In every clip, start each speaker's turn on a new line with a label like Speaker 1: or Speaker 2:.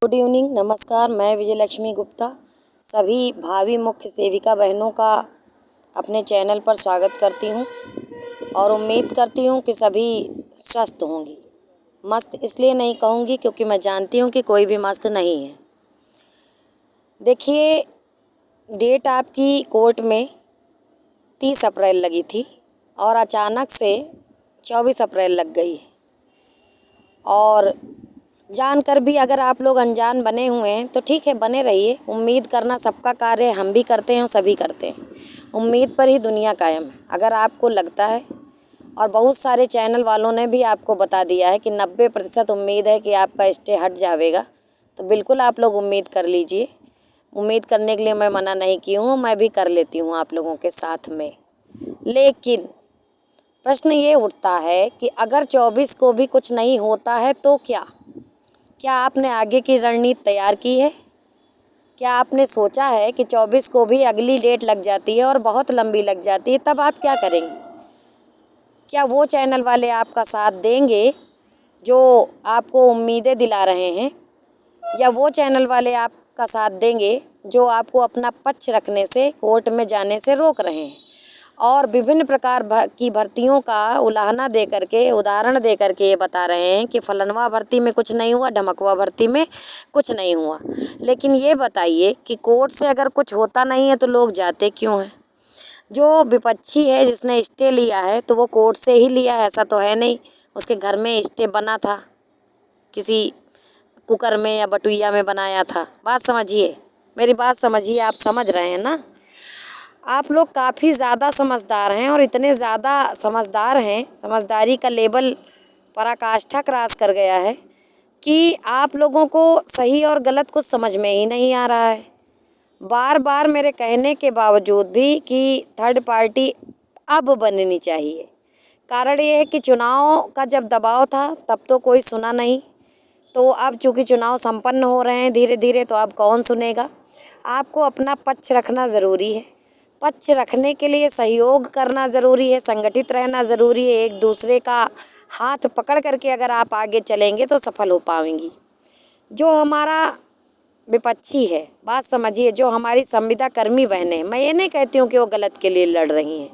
Speaker 1: Good evening, नमस्कार। मैं विजय लक्ष्मी गुप्ता सभी भावी मुख्य सेविका बहनों का अपने चैनल पर स्वागत करती हूं और उम्मीद करती हूं कि सभी स्वस्थ होंगी। मस्त इसलिए नहीं कहूँगी क्योंकि मैं जानती हूं कि कोई भी मस्त नहीं है। देखिए, डेट आपकी कोर्ट में 30 अप्रैल लगी थी और अचानक से 24 अप्रैल लग गई है। और जानकर भी अगर आप लोग अनजान बने हुए हैं तो ठीक है, बने रहिए। उम्मीद करना सबका कार्य है, हम भी करते हैं और सभी करते हैं। उम्मीद पर ही दुनिया कायम है। अगर आपको लगता है, और बहुत सारे चैनल वालों ने भी आपको बता दिया है कि 90% उम्मीद है कि आपका स्टे हट जाएगा, तो बिल्कुल आप लोग उम्मीद कर लीजिए। उम्मीद करने के लिए मैं मना नहीं की हूँ, मैं भी कर लेती हूँ आप लोगों के साथ में। लेकिन प्रश्न ये उठता है कि अगर 24 को भी कुछ नहीं होता है तो क्या आपने आगे की रणनीति तैयार की है? क्या आपने सोचा है कि 24 को भी अगली डेट लग जाती है और बहुत लंबी लग जाती है, तब आप क्या करेंगे? क्या वो चैनल वाले आपका साथ देंगे जो आपको उम्मीदें दिला रहे हैं, या वो चैनल वाले आपका साथ देंगे जो आपको अपना पक्ष रखने से, कोर्ट में जाने से रोक रहे हैं और विभिन्न प्रकार की भर्तियों का उलाहना दे करके, उदाहरण दे करके ये बता रहे हैं कि फलनवा भर्ती में कुछ नहीं हुआ, ढमकवा भर्ती में कुछ नहीं हुआ। लेकिन ये बताइए कि कोर्ट से अगर कुछ होता नहीं है तो लोग जाते क्यों हैं? जो विपक्षी है, जिसने स्टे लिया है, तो वो कोर्ट से ही लिया है, ऐसा तो है नहीं उसके घर में स्टे बना था, किसी कुकर में या बटुइया में बनाया था। बात समझिए, मेरी बात समझिए। आप समझ रहे हैं ना? आप लोग काफ़ी ज़्यादा समझदार हैं और इतने ज़्यादा समझदार हैं, समझदारी का लेवल पराकाष्ठा क्रॉस कर गया है कि आप लोगों को सही और गलत कुछ समझ में ही नहीं आ रहा है। बार बार मेरे कहने के बावजूद भी कि थर्ड पार्टी अब बननी चाहिए। कारण ये है कि चुनाव का जब दबाव था तब तो कोई सुना नहीं, तो अब चूँकि चुनाव संपन्न हो रहे हैं धीरे धीरे, तो अब कौन सुनेगा? आपको अपना पक्ष रखना ज़रूरी है। पक्ष रखने के लिए सहयोग करना ज़रूरी है, संगठित रहना ज़रूरी है। एक दूसरे का हाथ पकड़ करके अगर आप आगे चलेंगे तो सफल हो पाएंगी। जो हमारा विपक्षी है, बात समझिए, जो हमारी संविदा कर्मी बहनें, मैं ये नहीं कहती हूँ कि वो गलत के लिए लड़ रही हैं।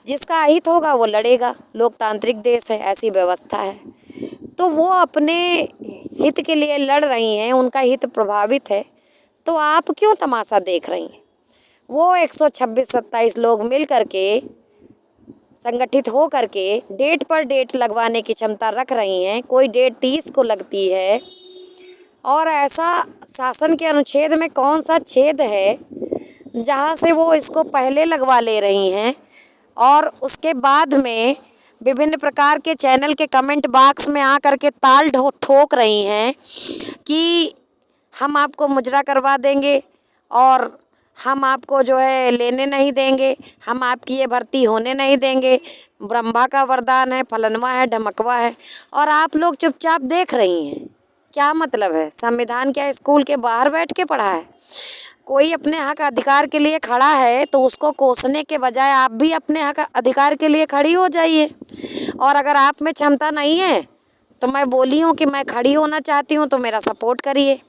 Speaker 1: जिसका हित होगा वो लड़ेगा, लोकतांत्रिक देश है, ऐसी व्यवस्था है। तो वो अपने हित के लिए लड़ रही हैं, उनका हित प्रभावित है, तो आप क्यों तमाशा देख रही हैं? वो 126-27 लोग मिल करके, संगठित हो करके डेट पर डेट लगवाने की क्षमता रख रही हैं। कोई डेट 30 को लगती है, और ऐसा शासन के अनुच्छेद में कौन सा छेद है जहाँ से वो इसको पहले लगवा ले रही हैं और उसके बाद में विभिन्न प्रकार के चैनल के कमेंट बॉक्स में आ करके ताल ठोक रही हैं कि हम आपको मुजरा करवा देंगे और हम आपको जो है लेने नहीं देंगे, हम आपकी ये भर्ती होने नहीं देंगे, ब्रह्मा का वरदान है, फलनवा है, ढमकवा है, और आप लोग चुपचाप देख रही हैं। क्या मतलब है? संविधान क्या स्कूल के बाहर बैठ के पढ़ा है? कोई अपने हक अधिकार के लिए खड़ा है तो उसको कोसने के बजाय आप भी अपने हक अधिकार के लिए खड़ी हो जाइए। और अगर आप में क्षमता नहीं है तो मैं बोली हूँ कि मैं खड़ी होना चाहती हूँ, तो मेरा सपोर्ट करिए।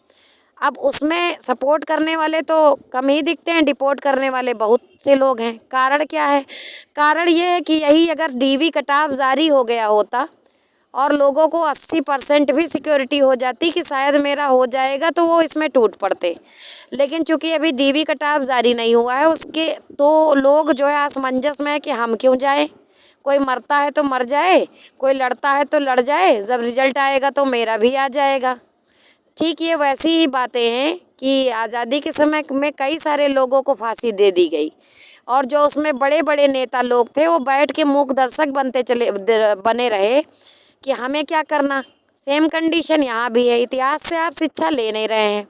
Speaker 1: अब उसमें सपोर्ट करने वाले तो कम ही दिखते हैं, डिपोर्ट करने वाले बहुत से लोग हैं। कारण क्या है? कारण ये है कि यही अगर डीवी कटाव जारी हो गया होता और लोगों को 80% भी सिक्योरिटी हो जाती कि शायद मेरा हो जाएगा, तो वो इसमें टूट पड़ते। लेकिन चूंकि अभी डीवी कटाव जारी नहीं हुआ है, उसके तो लोग जो है असमंजस में है कि हम क्यों जाएं। कोई मरता है तो मर जाए, कोई लड़ता है तो लड़ जाए, जब रिजल्ट आएगा तो मेरा भी आ जाएगा। ठीक ये वैसी ही बातें हैं कि आज़ादी के समय में कई सारे लोगों को फांसी दे दी गई, और जो उसमें बड़े बड़े नेता लोग थे वो बैठ के मूक दर्शक बने रहे कि हमें क्या करना। सेम कंडीशन यहाँ भी है। इतिहास से आप शिक्षा ले नहीं रहे हैं,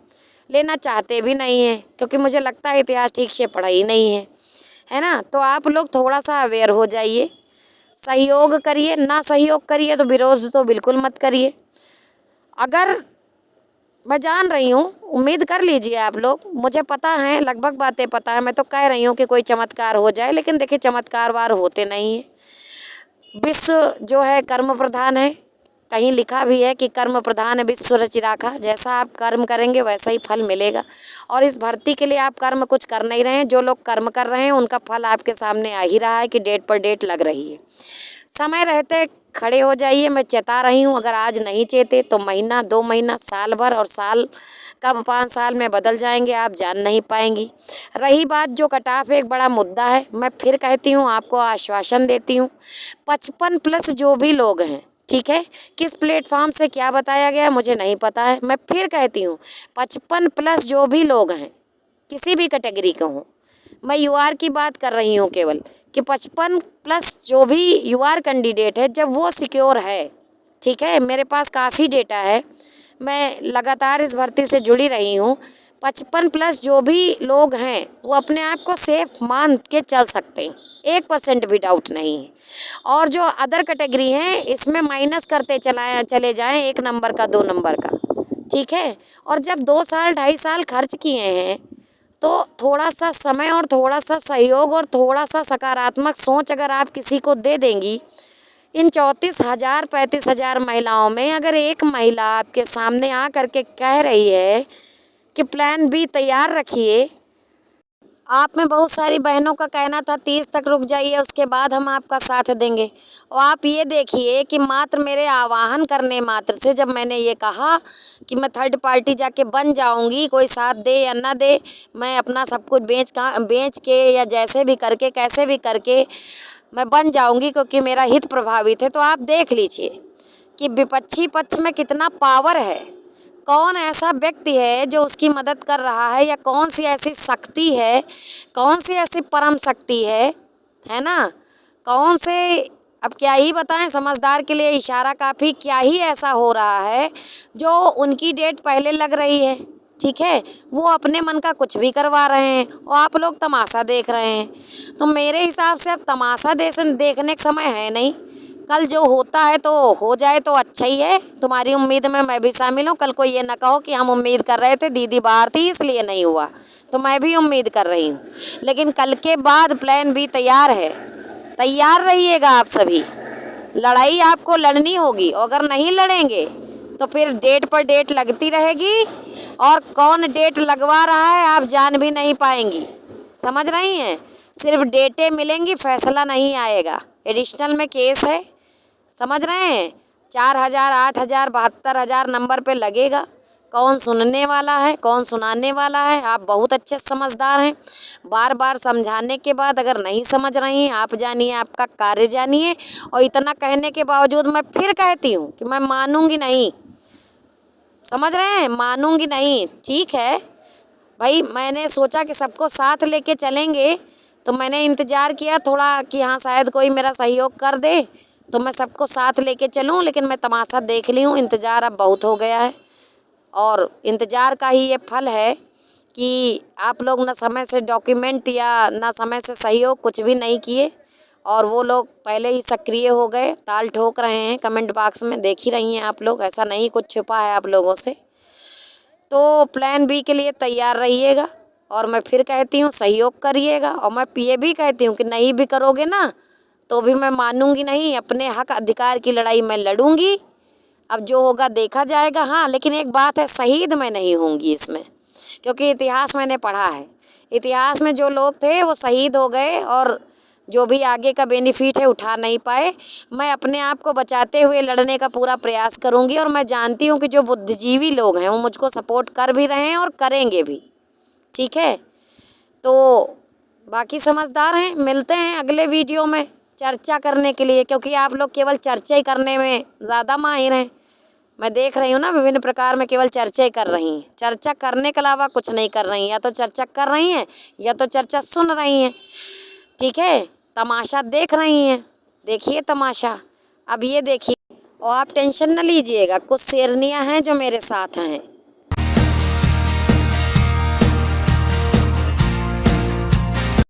Speaker 1: लेना चाहते भी नहीं हैं, क्योंकि मुझे लगता है इतिहास ठीक से पढ़ा ही नहीं है ना? तो आप लोग थोड़ा सा अवेयर हो जाइए, सहयोग करिए, ना सहयोग करिए तो विरोध तो बिल्कुल मत करिए। अगर मैं जान रही हूँ, उम्मीद कर लीजिए आप लोग, मुझे पता है, लगभग बातें पता है, मैं तो कह रही हूँ कि कोई चमत्कार हो जाए, लेकिन देखिए चमत्कार वार होते नहीं है। विश्व जो है कर्म प्रधान है, कहीं लिखा भी है कि कर्म प्रधान विश्व रचि राखा, जैसा आप कर्म करेंगे वैसा ही फल मिलेगा। और इस भर्ती के लिए आप कर्म कुछ कर नहीं रहे हैं, जो लोग कर्म कर रहे हैं उनका फल आपके सामने आ ही रहा है कि डेट पर डेट लग रही है। समय रहते खड़े हो जाइए, मैं चेता रही हूँ। अगर आज नहीं चेते तो महीना, 2 महीना, साल भर, और साल कब 5 साल में बदल जाएंगे आप जान नहीं पाएंगी। रही बात जो कटाफ, एक बड़ा मुद्दा है। मैं फिर कहती हूँ, आपको आश्वासन देती हूँ, 55 प्लस जो भी लोग हैं, ठीक है, किस प्लेटफॉर्म से क्या बताया गया मुझे नहीं पता है। मैं फिर कहती हूँ, 55 प्लस जो भी लोग हैं, किसी भी कैटेगरी के हों, मैं यूआर की बात कर रही हूँ केवल, कि 55 प्लस जो भी यूआर कैंडिडेट है, जब वो सिक्योर है, ठीक है, मेरे पास काफ़ी डेटा है, मैं लगातार इस भर्ती से जुड़ी रही हूँ। 55 प्लस जो भी लोग हैं वो अपने आप को सेफ मान के चल सकते हैं, 1% भी डाउट नहीं है। और जो अदर कैटेगरी हैं इसमें माइनस करते चले जाएं, 1 नंबर का, 2 नंबर का, ठीक है। और जब 2 साल 2.5 साल खर्च किए हैं तो थोड़ा सा समय और थोड़ा सा सहयोग और थोड़ा सा सकारात्मक सोच अगर आप किसी को दे देंगी, इन 34,000 35,000 महिलाओं में अगर एक महिला आपके सामने आ करके कह रही है कि प्लान बी तैयार रखिए। आप में बहुत सारी बहनों का कहना था 30 तक रुक जाइए, उसके बाद हम आपका साथ देंगे। और आप ये देखिए कि मात्र मेरे आह्वान करने मात्र से जब मैंने ये कहा कि मैं थर्ड पार्टी जाके बन जाऊंगी, कोई साथ दे या ना दे, मैं अपना सब कुछ बेच के या जैसे भी करके कैसे भी करके मैं बन जाऊंगी क्योंकि मेरा हित प्रभावित है, तो आप देख लीजिए कि विपक्षी पक्ष में कितना पावर है। कौन ऐसा व्यक्ति है जो उसकी मदद कर रहा है, या कौन सी ऐसी शक्ति है, कौन सी ऐसी परम शक्ति है ना, कौन से, अब क्या ही बताएं, समझदार के लिए इशारा काफ़ी, क्या ही ऐसा हो रहा है जो उनकी डेट पहले लग रही है, ठीक है, वो अपने मन का कुछ भी करवा रहे हैं और आप लोग तमाशा देख रहे हैं। तो मेरे हिसाब से अब तमाशा देखने का समय है नहीं। कल जो होता है तो हो जाए तो अच्छा ही है। तुम्हारी उम्मीद में मैं भी शामिल हूँ। कल को ये ना कहो कि हम उम्मीद कर रहे थे, दीदी बाहर थी इसलिए नहीं हुआ, तो मैं भी उम्मीद कर रही हूँ। लेकिन कल के बाद प्लान बी तैयार है, तैयार रहिएगा आप सभी। लड़ाई आपको लड़नी होगी, और अगर नहीं लड़ेंगे तो फिर डेट पर डेट लगती रहेगी, और कौन डेट लगवा रहा है आप जान भी नहीं पाएंगी। समझ रही हैं? सिर्फ डेटें मिलेंगी, फैसला नहीं आएगा। एडिशनल में केस है, समझ रहे हैं? 4,000, 8,000, 72,000 नंबर पे लगेगा। कौन सुनने वाला है, कौन सुनाने वाला है? आप बहुत अच्छे समझदार हैं। बार बार समझाने के बाद अगर नहीं समझ रही हैं, आप जानिए, आपका कार्य जानिए। और इतना कहने के बावजूद मैं फिर कहती हूँ कि मैं मानूंगी नहीं। समझ रहे हैं? मानूंगी नहीं। ठीक है भाई, मैंने सोचा कि सबको साथ लेके चलेंगे, तो मैंने इंतज़ार किया थोड़ा कि हाँ शायद कोई मेरा सहयोग कर दे तो मैं सबको साथ लेके चलूँ। लेकिन मैं तमाशा देख ली हूँ, इंतज़ार अब बहुत हो गया है, और इंतज़ार का ही ये फल है कि आप लोग ना समय से डॉक्यूमेंट या ना समय से सहयोग कुछ भी नहीं किए, और वो लोग पहले ही सक्रिय हो गए, ताल ठोक रहे हैं कमेंट बॉक्स में, देख ही रही हैं आप लोग। ऐसा नहीं कुछ छुपा है आप लोगों से। तो प्लान बी के लिए तैयार रहिएगा, और मैं फिर कहती हूँ सहयोग करिएगा। और मैं ये भी कहती हूँ कि नहीं भी करोगे ना तो भी मैं मानूंगी नहीं। अपने हक अधिकार की लड़ाई मैं लड़ूंगी। अब जो होगा देखा जाएगा। हाँ, लेकिन एक बात है, शहीद मैं नहीं होंगी इसमें, क्योंकि इतिहास मैंने पढ़ा है। इतिहास में जो लोग थे वो शहीद हो गए, और जो भी आगे का बेनिफिट है उठा नहीं पाए। मैं अपने आप को बचाते हुए लड़ने का पूरा प्रयास करूंगी, और मैं जानती हूँ कि जो बुद्धिजीवी लोग हैं वो मुझको सपोर्ट कर भी रहे हैं और करेंगे भी। ठीक है, तो बाकी समझदार हैं। मिलते हैं अगले वीडियो में चर्चा करने के लिए, क्योंकि आप लोग केवल चर्चा ही करने में ज़्यादा माहिर हैं। मैं देख रही हूँ ना, विभिन्न प्रकार में केवल चर्चा ही कर रही हैं। चर्चा करने के अलावा कुछ नहीं कर रही हैं। या तो चर्चा कर रही हैं या तो चर्चा सुन रही हैं। ठीक है, तमाशा देख रही हैं। देखिए तमाशा। अब ये देखिए, और आप टेंशन न लीजिएगा, कुछ शेरनियाँ हैं जो मेरे साथ हैं।